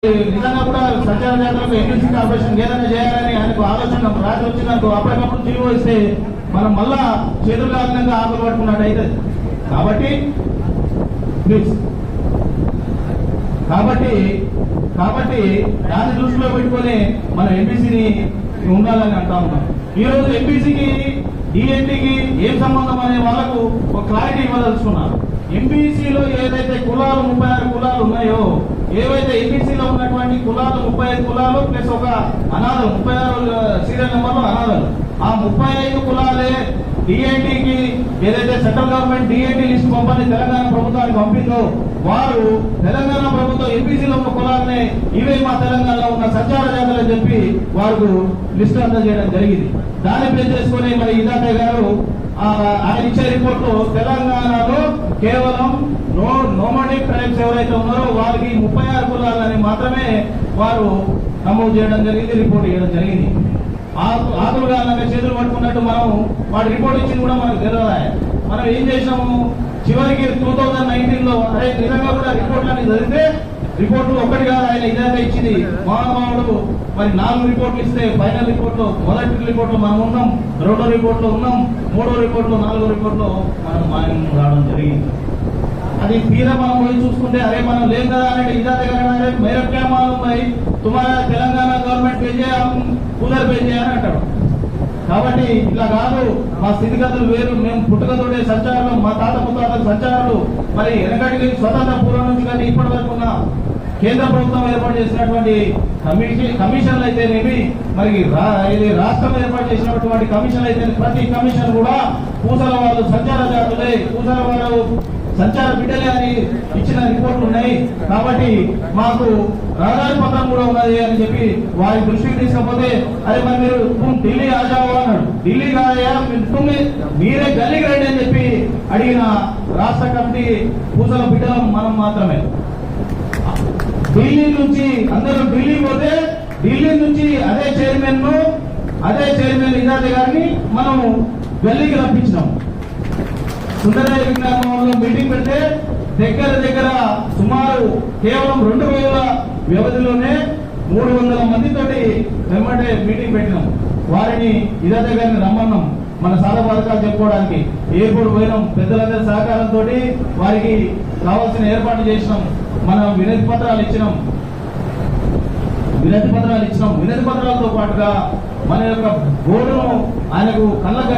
నిజంగా కూడా సంచార జాతరకు ఎన్యూసీ కార్పొరేషన్ ఏదైనా చేయాలని ఆయనకు ఆలోచన రాజు వచ్చిందనుకో అప్పటికప్పుడు జీవో ఇస్తే మనం మళ్ళా చేతులు కాకుండా ఆకులు పట్టుకున్నట్టు అవుతుంది. కాబట్టి ప్లీజ్ కాబట్టి దాన్ని దృష్టిలో పెట్టుకొని మనం ఎంపీసీని ఉండాలని అంటా ఉన్నాం. ఈ రోజు ఎంపీసీకి డిఎన్టీకి ఏం సంబంధం అనే వాళ్ళకు ఒక క్లారిటీ ఇవ్వదలుచుకున్నారు. ఎంపీసీలో ఏదైతే కులాలు 36 కులాలు ఉన్నాయో, ఏవైతే ఎంపీసీలో ఉన్నటువంటి కులాలు 35 కులాలు ప్లస్ ఒక అనాథలు 36 సీరియల్ నెంబర్లు అనాథలు, ఆ 35 కులాలే డిఎన్టీకి ఏదైతే సెంట్రల్ గవర్నమెంట్ డిఎన్టీ లిస్ట్ పంపని తెలంగాణ ప్రభుత్వానికి పంపిందో వారు తెలంగాణ ప్రభుత్వం ఎంపీసీలో ఉన్న కులాలనే ఇవే మా తెలంగాణలో ఉన్న సంచార జాతలు అని చెప్పి వారు లిస్టు అందజేయడం జరిగింది. దాన్ని బేస్ చేసుకుని మరి ఇదాతే గారు ఆయన ఇచ్చే రిపోర్ట్ లో తెలంగాణలో కేవలం నోమాడిక్ ట్రైబ్స్ ఎవరైతే ఉన్నారో వారికి 36 కులాలని మాత్రమే వారు నమోదు చేయడం జరిగింది, రిపోర్ట్ ఇవ్వడం జరిగింది. ఆకులుగా చేతులు పట్టుకున్నట్టు మనం వాడి రిపోర్ట్ ఇచ్చింది కూడా మనకు తెలియదు. మనం ఏం చేసినాము చివరికి 2019 లో అదే నిజంగా కూడా రిపోర్ట్లని చదివితే రిపోర్టు ఒక్కటి కాదు, ఆయన ఇదంతా ఇచ్చింది మహానుభావుడు. మరి 4 రిపోర్ట్లు ఇస్తే ఫైనల్ రిపోర్ట్ లో మొదటి రిపోర్ట్ లో మనం ఉన్నాం, 2వ రిపోర్ట్ లో ఉన్నాం, 3వ రిపోర్ట్ లో 4వ రిపోర్ట్ లో మనం రావడం జరిగింది. అది తీరా మనం పోయి చూసుకుంటే అరే మనం లేం కదా అంటే ఇదాతే గారు మేర క్యా మాలూమ్ భాయ్ తుమారా తెలంగాణ గవర్నమెంట్ పే చేయ కూలర్ పే చేయని అంటాడు. కాబట్టి ఇట్లా కాదు, మా స్థితిగతులు వేరు, మేము పుట్టుకతోడే సంచారాలు, మా తాత ముత్తాతల సంచారాలు మరి వెనకటికి స్వతంత్ర పూర్వం నుంచి కానీ ఇప్పటి వరకు ఉన్న కేంద్ర ప్రభుత్వం ఏర్పాటు చేసినటువంటి కమిషన్లు అయితేనేమి, మరి రాష్ట్రం ఏర్పాటు చేసినటువంటి కమిషన్లు అయితే ప్రతి కమిషన్ కూడా పూసల వాళ్ళు సంచార జాతులే, పూసల వాళ్ళు సంచార బిడ్డలే అని ఇచ్చిన రిపోర్ట్లు ఉన్నాయి. కాబట్టి మాకు రహదారి పత్రం కూడా ఉన్నది అని చెప్పి వారి దృష్టికి తీసుకపోతే అదే మరి మీరు ఢిల్లీ ఆజావో అన్నాడు. ఢిల్లీ కాదయా మీరే గల్లీకి రండి అని చెప్పి అడిగిన రాష్ట్ర కమిటీ పూసల బిడ్డలం మనం మాత్రమే. ఢిల్లీ నుంచి అందరూ ఢిల్లీ పోతే ఢిల్లీ నుంచి అదే చైర్మన్ ఇదాతే గారిని మనం గల్లీకి రప్పించినాం. సుందరయ్య విజ్ఞాన భవన్లో మీటింగ్ పెడితే దగ్గర సుమారు కేవలం 2 రోజుల వ్యవధిలోనే 300 మందితోటి వెంబడే మీటింగ్ పెట్టినాం. వారిని ఇదాతే గారిని రమ్మన్నాం మన సాధక పథకాలు చెప్పుకోవడానికి. ఎయిర్పోర్ట్ పోయినాం, పెద్దలందరి సహకారంతో వారికి కావాల్సిన ఏర్పాట్లు చేసినాం. మనం వినతి పత్రాలు ఇచ్చినాం. వినతి పత్రాలతో పాటుగా మన యొక్క బోర్డును ఆయనకు కళ్ళ